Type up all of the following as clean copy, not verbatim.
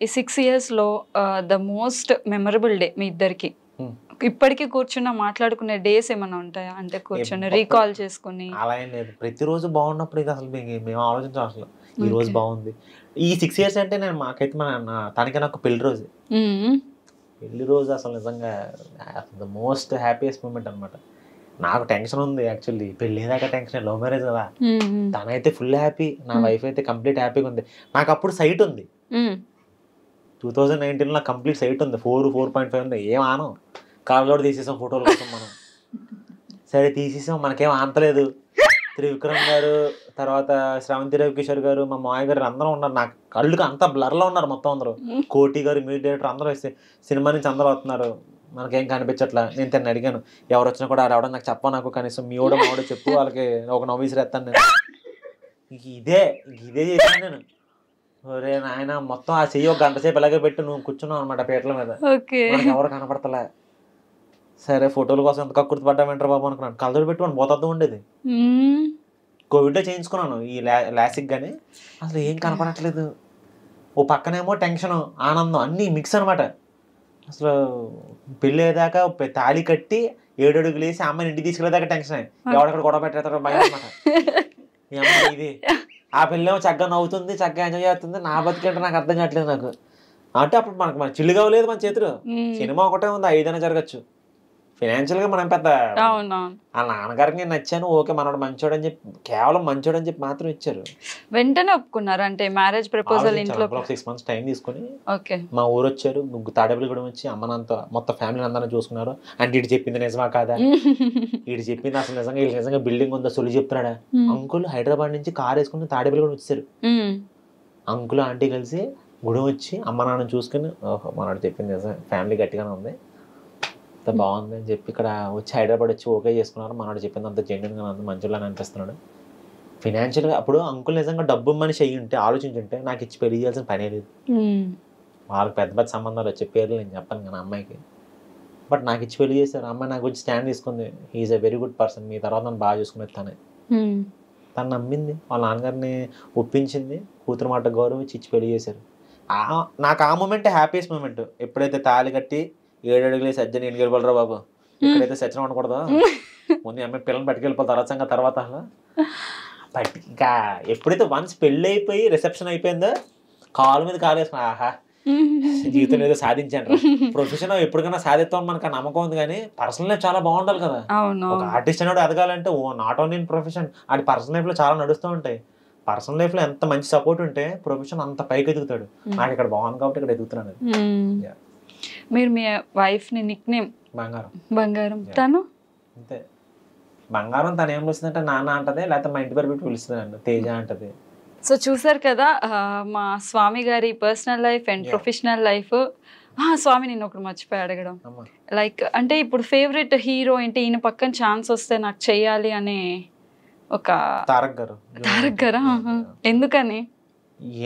ఈ 6 years లో the most memorable day మీ ఇద్దరికి ఇప్పటికీ కూర్చున్న మాట్లాడుకునే డేస్ ఏమైనా ఉంటాయా? అంటే కూర్చొని రీకాల్ చేసుకుని. అలా ఏం లేదు, ప్రతిరోజు బాగున్నప్పుడు ఇది అసలు మేము ఆలోచించాం అసలు ఈ రోజు బాగుంది. ఈ 6 years అంటే నేను మాకైతే తనకి నాకు పెళ్లి రోజు. పెళ్లి రోజు అసలు నిజంగా ద మోస్ట్ హ్యాపీయెస్ట్ మూమెంట్ అనమాట. నాకు టెన్షన్ ఉంది యాక్చువల్లీ, పెళ్ళి దాకా టెన్షన్, లవ్ మ్యారేజ్ కదా. తనైతే ఫుల్ హ్యాపీ, నా వైఫ్ అయితే కంప్లీట్ హ్యాపీగా ఉంది. నాకు అప్పుడు సైట్ ఉంది, 2019 నాకు కంప్లీట్ సైట్ ఉంది, 4.5 ఉంది. ఏం ఆనం, కాళ్ళలో తీసేసాం ఫోటోల కోసం మనం. సరే తీసేసాం, మనకేం ఆంతలేదు. త్రివిక్రమ్ గారు, తర్వాత శ్రావంతి రవికిషోర్ గారు, మా మామయ్య గారు అందరూ ఉన్నారు. నాకు కళ్ళుకి అంతా బ్లర్లో ఉన్నారు మొత్తం అందరూ. కోటి గారు, మీ డైరెక్టర్ అందరూ వస్తే సినిమా నుంచి అందరూ వస్తున్నారు, మనకేం కనిపించట్లా. నేను తను అడిగాను, ఎవరు వచ్చినా కూడా రావడం నాకు చెప్ప, నాకు కనీసం మీ ఓడో మాడో చెప్పు, వాళ్ళకి ఒక నవ్వు ఎత్తాను నేను. ఇదే చేశాను నేను. ఒరే నాయన, మొత్తం ఆ చెయ్యి ఒక గంట సేపు ఇలాగే పెట్టి నువ్వు కూర్చున్నావు అనమాట పీటల మీద, మనకి ఎవరు కనపడతలే. సరే ఫోటోల కోసం ఎంత కక్కుర్తి పడ్డామంటారు బాబు అనుకున్నాను. కలదోడు పెట్టుకొని పోతూ ఉండేది. కోవిడ్లో చేయించుకున్నాను ఈ లాసిక్, కానీ అసలు ఏం కనపడట్లేదు. ఓ పక్కనేమో టెన్షన్, ఆనందం అన్నీ మిక్స్ అనమాట. అసలు పెళ్ళి అయ్యేదాకా తాళి కట్టి 7 అడుగులు వేసి అమ్మాయిని ఇంటికి తీసుకెళ్ళేదాకా టెన్షన్, ఎవడక్కడ గొడవ పెట్టేస్తారో భయం అనమాట. ఈ అమ్మాయి ఇది, ఆ పిల్లేమో చక్కగా నవ్వుతుంది, చక్కగా ఎంజాయ్ చేస్తుంది. నా బతికేంటే నాకు అర్థం కావట్లేదు నాకు. అంటే అప్పుడు మన చిల్లుగా లేదు మన చేతిలో. సినిమా ఒకటే ఉంది, 5 అయినా జరగచ్చు. ఫైనాన్షియల్ గా మనం పెద్ద, ఆ నాన్నగారికి నేను నచ్చాను, ఓకే మనోడు మంచోడని చెప్పి, కేవలం మంచోడని చెప్పి మాత్రం ఇచ్చారు. వెంటనే ఒప్పుకున్నారు అంటే మ్యారేజ్ ప్రపోజల్ ఇంట్లో? 6 months టైం తీసుకుని మా ఊరు వచ్చారు, తాడేపల్లిగూడెం వచ్చి అమ్మనంతా మొత్తం ఫ్యామిలీ అందరూ చూసుకున్నారు. అంటే ఇటు చెప్పింది నిజమా కాదా, ఇటు చెప్పింది అసలు నిజంగా బిల్డింగ్ ఉందా సొలి చెప్తున్నాడా. అంకుల్ హైదరాబాద్ నుంచి కార్ వేసుకుని తాడేపల్లిగూడెం వచ్చారు. అంకుల్ ఆంటీ కలిసి గుడి వచ్చి అమ్మ నాన్న చూసుకుని, ఓహో మనోడు చెప్పింది నిజం, ఫ్యామిలీ గట్టిగానే ఉంది, బాగుంది అని చెప్పి ఇక్కడ వచ్చి హైదరాబాద్ వచ్చి ఓకే చేసుకున్నారు. మనోడు చెప్పింది అంత జెన్యున్గా ఉంది, మంచిగా అనిపిస్తున్నాడు. ఫినాన్షియల్గా అప్పుడు అంకుల్ నిజంగా డబ్బు మనిషి అయ్యి ఉంటే, ఆలోచించుంటే నాకు ఇచ్చి పెళ్లి చేయాల్సిన పనే లేదు. వాళ్ళకి పెద్ద సంబంధాలు వచ్చే పేర్లు నేను చెప్పాను కానీ అమ్మాయికి, బట్ నాకు ఇచ్చి పెళ్లి చేశారు. అమ్మాయి నాకు వచ్చి స్టాండ్ తీసుకుంది, he's a very good person, మీ తర్వాత నన్ను బాగా చూసుకునేది తనే. తను నమ్మింది, వాళ్ళ నాన్నగారిని ఒప్పించింది, కూతురు మాట గౌరవించి ఇచ్చి పెళ్లి చేశారు. నాకు ఆ మూమెంటే హ్యాపీయెస్ట్ మూమెంట్. ఎప్పుడైతే తాళి కట్టి 7 అడుగులు సజ్జని ఎన్ని వెళ్ళిపోలరా బాబు, ఇక్కడైతే సజ్జన ఉండకూడదు, ముందు అమ్మాయి పిల్లల్ని పట్టుకెళ్ళిపోతారు తర్వాత ఇంకా ఎప్పుడైతే వన్స్ పెళ్ళి అయిపోయి రిసెప్షన్ అయిపోయిందో కాలు మీద కాలు వేసుకున్నా, ఆహా జీవితం ఏదో సాధించాను. ప్రొఫెషన్ ఎప్పటికైనా సాధిస్తామని మనకు నమ్మకం ఉంది, కానీ పర్సనల్ లైఫ్ చాలా బాగుండాలి కదా. ఒక ఆర్టిస్ట్ అనేవాడు ఎదగాలంటే నాట్ ఓన్లీ ఇన్ ప్రొఫెషన్, అది పర్సనల్ లైఫ్ లో చాలా నడుస్తూ ఉంటాయి. పర్సనల్ లైఫ్ లో ఎంత మంచి సపోర్ట్ ఉంటే ప్రొఫెషన్ అంత పైకి ఎదుగుతాడు. నాకు ఇక్కడ బాగుంది కాబట్టి ఇక్కడ ఎదుగుతున్నాను. మీరు మీ వైఫ్ ని నిక్ నేమ్ బంగారం, తను అంతే బంగారం. తను ఏం పిలుస్తుందంటే నాన్న అంటది, లేకపోతే మా ఇంటి పేరు పెట్టి పిలుస్తుంది, తేజ అంటది. సో చూసారు కదా మా స్వామి గారి personal life and professional life. స్వామి నేను ఒకటి మర్చిపోయి అడగడం, లైక్ అంటే ఇప్పుడు ఫేవరెట్ హీరో ఏంటి, ఈయన పక్కన ఛాన్స్ వస్తే నాకు చెయ్యాలి అనే ఒక తారక్ గారు. ఎందుకని?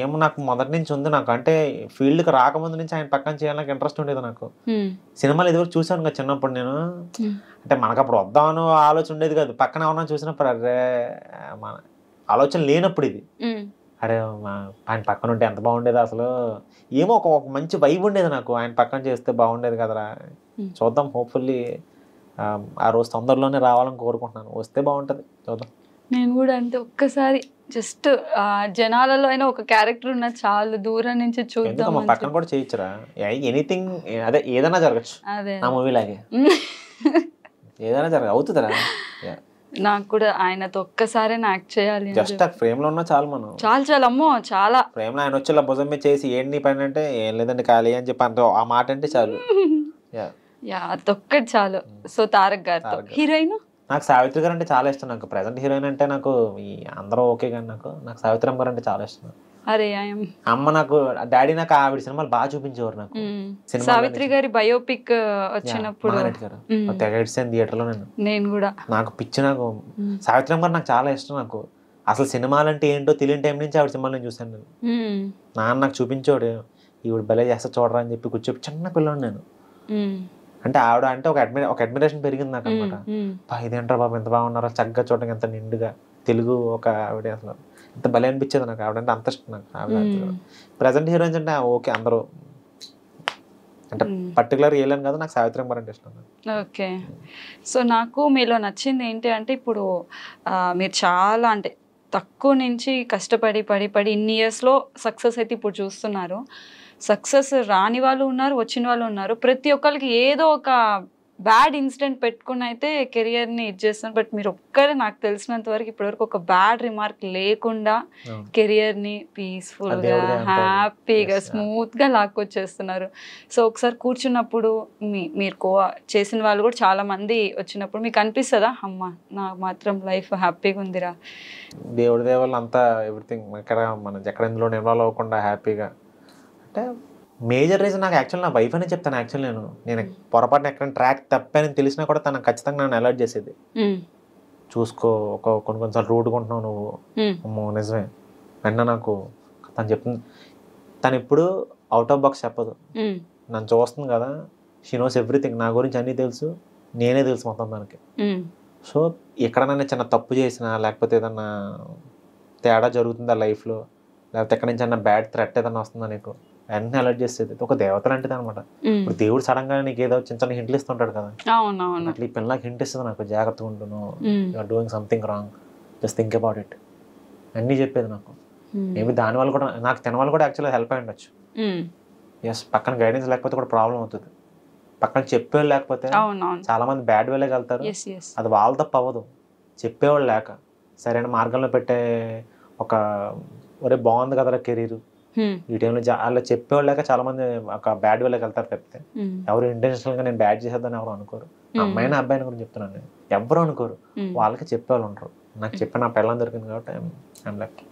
ఏమో నాకు మొదటి నుంచి ఉంది. నాకు అంటే ఫీల్డ్కి రాకముందు నుంచి ఆయన పక్కన చేయాలని ఇంట్రెస్ట్ ఉండేది నాకు. సినిమాలు ఎదురు చూసాను కదా చిన్నప్పుడు నేను, అంటే మనకు అప్పుడు వద్దామని ఆలోచన ఉండేది కాదు. పక్కన ఎవరన్నా చూసినప్పుడు అరే మన ఆలోచన లేనప్పుడు ఇది, అరే ఆయన పక్కన ఉంటే ఎంత బాగుండేది అసలు, ఏమో ఒక మంచి వైబ్ ఉండేది నాకు, ఆయన పక్కన చేస్తే బాగుండేది కదరా. చూద్దాం, హోప్ఫుల్లీ ఆ రోజు తొందరలోనే రావాలని కోరుకుంటున్నాను, వస్తే బాగుంటుంది, చూద్దాం. నేను కూడా అంటే ఒక్కసారి జస్ట్ జనాలలో అయినా ఒక క్యారెక్టర్ ఉన్న చాలు, దూరం నుంచి చూద్దాం. పక్కన కూడా చేయొచ్చురా, ఎనీథింగ్ అదే ఏదైనా జరగచ్చు నా మూవీ లాగే, ఏదైనా అవుతుందిరా. నాకు కూడా ఆయనతో ఒక్కసారి యాక్ట్ చేయాలి, జస్ట్ ఫ్రేమ్ లో ఉన్నా చాలు, మనం చాలు అమ్మో చాలా ఫ్రేమ్ లో ఆయన వచ్చి భుజం మీద చేసి ఏంటి పని అంటే ఏం లేదండి ఖాళీ అని చెప్పి అంత ఆ మాట అంటే చాలు, అదొక్కటి చాలు. సో తారక్ గారితో హీరోయిన్ నాకు సావిత్రి గారు అంటే చాలా ఇష్టం. నాకు ప్రెసెంట్ హీరోయిన్ అంటే నాకు ఈ అందరూ ఓకే, కానీ నాకు సావిత్రమ్మ గారు అంటే చాలా ఇష్టం. అమ్మ నాకు డాడీ నాకు ఆవిడ సినిమాలు బాగా చూపించేవారు. నాకు సావిత్రి గారి బయోపిక్ వచ్చినప్పుడు థియేటర్ లో నేను కూడా నాకు పిచ్చి. నాకు సావిత్రమ్మ గారు నాకు చాలా ఇష్టం. నాకు అసలు సినిమాలు అంటే ఏంటో తెలియని టైం నుంచి ఆవిడ సినిమాలు నేను చూసాను. నేను నాన్న నాకు చూపించేవాడు, ఈవిడ భలే చేస్తా చూడరా అని చెప్పి కూర్చోబెట్టి, చిన్న పిల్లని నేను. అంటే ఆవిడ అంటే ఒక అడ్మిరేషన్ పెరిగింది నాకు అనమాట. ఇదేంటారా బాబు ఎంత బాగున్నారో, చక్కగా చూడడానికి ఎంత నిండుగా తెలుగు ఒక ఆవిడ, అసలు అంత భలే అనిపించేది నాకు ఆవిడంటే అంత ఇష్టం నాకు ఆవిడ. ప్రజెంట్ హీరోయిన్స్ అంటే ఓకే అందరూ అంటే పర్టికులర్ ఏలేను కదా, నాకు సావిత్రి అమ్మారు అంటే ఇష్టం. ఓకే. సో నాకు మీలో నచ్చింది ఏంటి అంటే ఇప్పుడు మీరు చాలా అంటే తక్కువ నుంచి కష్టపడి పడి పడి ఇన్ని ఇయర్స్లో సక్సెస్ అయితే ఇప్పుడు చూస్తున్నారు. సక్సెస్ రాని వాళ్ళు ఉన్నారు, వచ్చిన వాళ్ళు ఉన్నారు. ప్రతి ఒక్కరికి ఏదో ఒక బ్యాడ్ ఇన్సిడెంట్ పెట్టుకుని అయితే కెరియర్ని ఇది చేస్తున్నారు. బట్ మీరు ఒక్కరే నాకు తెలిసినంత వరకు ఇప్పటివరకు ఒక బ్యాడ్ రిమార్క్ లేకుండా కెరియర్ని పీస్ఫుల్గా హ్యాపీగా స్మూత్గా లాక్కొచ్చేస్తున్నారు. సో ఒకసారి కూర్చున్నప్పుడు మీరు చేసిన వాళ్ళు కూడా చాలా మంది వచ్చినప్పుడు మీకు అనిపిస్తుందా, అమ్మ నాకు మాత్రం లైఫ్ హ్యాపీగా ఉందిరా? దేవుడి దేవాళ్ళు అంతా ఎవ్రీథింగ్ ఇక్కడ మనం ఎక్కడ ఇందులో ఇన్వాల్వ్ అవ్వకుండా హ్యాపీగా అంటే మేజర్ రీజన్ నాకు యాక్చువల్ నా వైఫ్ అనే చెప్తాను. యాక్చువల్ నేను పొరపాటున ఎక్కడ ట్రాక్ తప్పానని తెలిసినా కూడా తనకు ఖచ్చితంగా నన్ను అలర్ట్ చేసేది. చూసుకో కొన్నిసార్లు రూట్గా ఉంటున్నావు నువ్వు, అమ్మో నిజమే అన్న నాకు తను చెప్తుంది. తను ఎప్పుడు అవుట్ ఆఫ్ బాక్స్ చెప్పదు. నన్ను చూస్తుంది కదా, షీ నోస్ ఎవ్రీథింగ్, నా గురించి అన్నీ తెలుసు, నేనే తెలుసు మొత్తం తనకి. సో ఎక్కడైనా చిన్న తప్పు చేసినా లేకపోతే ఏదన్నా తేడా జరుగుతుందా లైఫ్లో, లేకపోతే ఎక్కడి నుంచి అన్న బ్యాడ్ థ్రెట్ ఏదన్నా వస్తుందా నీకు, అన్నీ అలర్ట్ చేసేది. ఒక దేవత లాంటిది అనమాట. ఇప్పుడు దేవుడు సడన్ గా నీకు ఏదో చిన్న చిన్న హింట్లు ఇస్తుంటాడు కదా, అట్లా ఈ పిల్లలకి హింట్ ఇస్తుంది నాకు, జాగ్రత్తగా ఉంటున్నావు, you're doing something wrong, just think about it అన్నీ చెప్పేది నాకు. మేబీ దానివల్ల కూడా నాకు తినవాళ్ళు కూడా యాక్చువల్గా హెల్ప్ అయి ఉండొచ్చు. ఎస్, పక్కన గైడెన్స్ లేకపోతే కూడా ప్రాబ్లం అవుతుంది. పక్కన చెప్పేవాళ్ళు లేకపోతే చాలా మంది బ్యాడ్ వేలోకి వెళ్తారు. అది వాళ్ళ తప్ప అవ్వదు, చెప్పేవాళ్ళు లేక సరైన మార్గంలో పెట్టే ఒక ఒరే బాగుంది కదరా కెరీర్ ఈ టైంలో అలా చెప్పేవాళ్ళు లేక చాలా మంది ఒక బ్యాడ్ వేలోకి వెళ్తారు తప్పితే ఎవరు ఇంటెన్షనల్ గా నేను బ్యాడ్ చేసేద్దని ఎవరు అనుకోరు. అమ్మాయిని అబ్బాయిని గురించి చెప్తున్నాను నేను, ఎవరు అనుకోరు, వాళ్ళకి చెప్పేవాళ్ళు ఉంటారు. నాకు చెప్పిన నా పిల్లలు దొరికింది కాబట్టి ఐఎమ్ లక్కీ.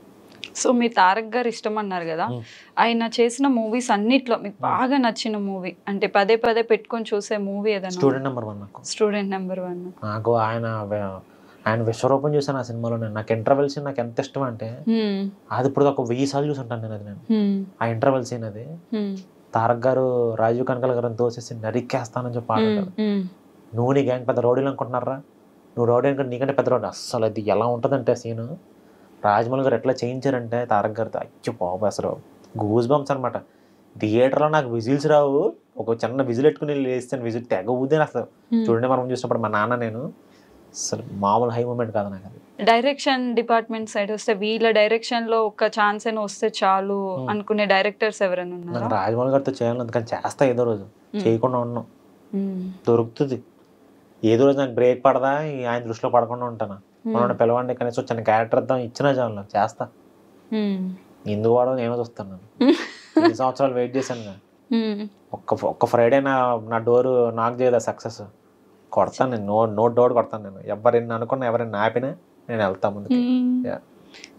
సో మీ తారక్ గారు ఇష్టం అన్నారు కదా, ఆయన చేసిన మూవీస్ అన్నిట్లో మీకు బాగా నచ్చిన మూవీ అంటే పదే పదే పెట్టుకొని చూసే మూవీ ఏదైనా? Student number 1. నాకు స్టూడెంట్ నెంబర్ 1. నాకు ఆయన విశ్వరూపం చూసాను ఆ సినిమాలో. నాకు ఇంటర్వెల్ సీన్ నాకు ఎంత ఇష్టం అంటే అది ఇప్పుడు ఒక 1000 సార్లు చూసుంటాను నేను. అది నేను ఆ ఇంటర్వెల్ సీన్ అది తారక్ గారు రాజీవ్ కనకాల గారిని తోసేసి నరికేస్తానని చెప్పి ఆడారు. నువ్వు నీ గ్యాంగ్ పెద్ద రౌడీలు అనుకుంటున్నారా, నువ్వు రౌడీ అనుకుంటే నీకంటే పెద్ద రౌడీ. అస్సలు అది ఎలా ఉంటుందంటే సీన్ రాజమౌళి గారు ఎట్లా చేయించారంటే తారక్ గారితో, అయ్యో బాబు అసలు గూస్ బంప్స్ అనమాట. థియేటర్లో నాకు విజిల్స్ రావు, ఒక చిన్న విజిల్ పెట్టుకుని వేస్తాను, విజిల్ తెగ ఊదే అసలు. చూడండి మనం చూసినప్పుడు మా నాన్న నేను అసలు మామూలు హై మూమెంట్ కాదు నాకు అది. డైరెక్షన్ డిపార్ట్మెంట్ సైడ్ వస్తే వీళ్ళ డైరెక్షన్ లో ఒక ఛాన్స్ అయినా వస్తే చాలు అనుకునే డైరెక్టర్స్ ఎవరైనా ఉన్నారు? రాజమౌళి గారితో చేయాలి, కానీ చేస్తా ఏదో రోజు, చేయకుండా ఉన్నాం దొరుకుతుంది. ఏదో రోజు నాకు బ్రేక్ పడదా ఆయన దృష్టిలో పడకుండా ఉంటాను. మనం పిలవండి కనీసం చిన్న క్యారెక్టర్ ఇద్దాం ఇచ్చినా చాలు నాకు చేస్తా. ఎందుకు వాడో నేను చూస్తాను. 2 సంవత్సరాలు వెయిట్ చేశాను. ఒక్క ఫ్రైడే నా డోర్ నాకు చేయదా సక్సెస్ కొడతాను నేను, నో డౌట్ కొడతాను నేను. ఎవరైనా అనుకున్నా ఎవరైనా ఆపినా నేను వెళ్తా ముందుకు.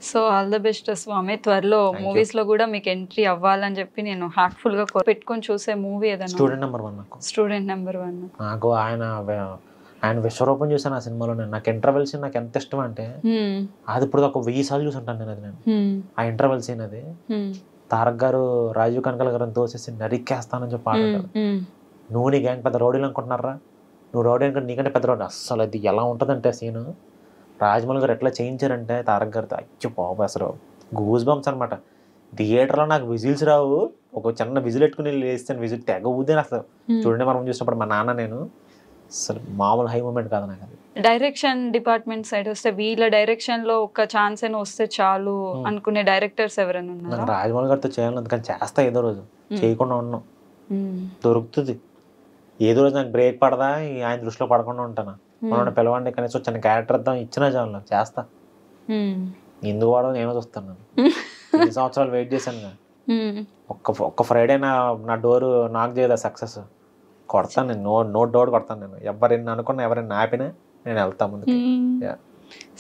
సో ఆల్ ద బెస్ట్ స్వామి. త్వరలో మూవీస్ లో కూడా మీకు ఎంట్రీ అవ్వాలని చెప్పి నేను హార్ట్ఫుల్ గా పెట్టుకొని చూసే మూవీ ఏదైనా? Student number 1. నాకు స్టూడెంట్ నెంబర్ 1. నాకు ఆయన విశ్వరూపం చూసాను ఆ సినిమాలో నేను. నాకు ఇంటర్వెల్ సీన్ నాకు ఎంత ఇష్టం అంటే అది ఇప్పుడు ఒక 1000 సార్లు చూసుంటాను నేను. అది నేను ఆ ఇంటర్వెల్ సీన్ అది తారక్ గారు రాజీవ్ కనకాల గారిని తోసేసి నరికేస్తానని చెప్పి ఆడారు. నువ్వు నీ గ్యాంగ్ పెద్ద రౌడీలు అనుకుంటున్నారా, నువ్వు రౌడీ అనుకుంటే నీకంటే పెద్ద రౌడీ. అస్సలు అది ఎలా ఉంటుందంటే సీన్ రాజమౌళి గారు ఎట్లా చేయించారంటే తారక్ గారితో, అయ్యో బాబు అసలు గూస్ బంప్స్ అనమాట. థియేటర్లో నాకు విజిల్స్ రావు, ఒక చిన్న విజిల్ పెట్టుకుని వేస్తాను, విజిల్ తెగ ఊదే అసలు. చూడండి మనం చూసినప్పుడు మా నాన్న నేను అసలు మామూలు హై మూమెంట్ కాదు నాకు అది. డైరెక్షన్ డిపార్ట్మెంట్ సైడ్ వస్తే వీళ్ళ డైరెక్షన్ లో ఒక ఛాన్స్ అయినా వస్తే చాలు అనుకునే డైరెక్టర్స్ ఎవరైనా ఉన్నారు? రాజమౌళి గారితో చేయాలి, కానీ చేస్తా ఏదో రోజు, చేయకుండా ఉన్నాం దొరుకుతుంది. ఏదో రోజు నాకు బ్రేక్ పడదా ఆయన దృష్టిలో పడకుండా ఉంటాను. మనం పిలవండి కనీసం చిన్న క్యారెక్టర్ ఇద్దాం ఇచ్చినా చాలు నాకు చేస్తా. ఎందుకు వాడో నేను చూస్తాను. 2 సంవత్సరాలు వెయిట్ చేశాను. ఒక్క ఫ్రైడే నా డోర్ నాకు చేయదా సక్సెస్ కొడతాను నేను, నో డౌట్ కొడతాను నేను. ఎవరైనా అనుకున్నా ఎవరైనా ఆపినా నేను వెళ్తా ముందుకు.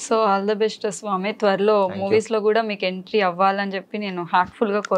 సో ఆల్ ద బెస్ట్ స్వామి. త్వరలో మూవీస్ లో కూడా మీకు ఎంట్రీ అవ్వాలని చెప్పి నేను హార్ట్ఫుల్ గా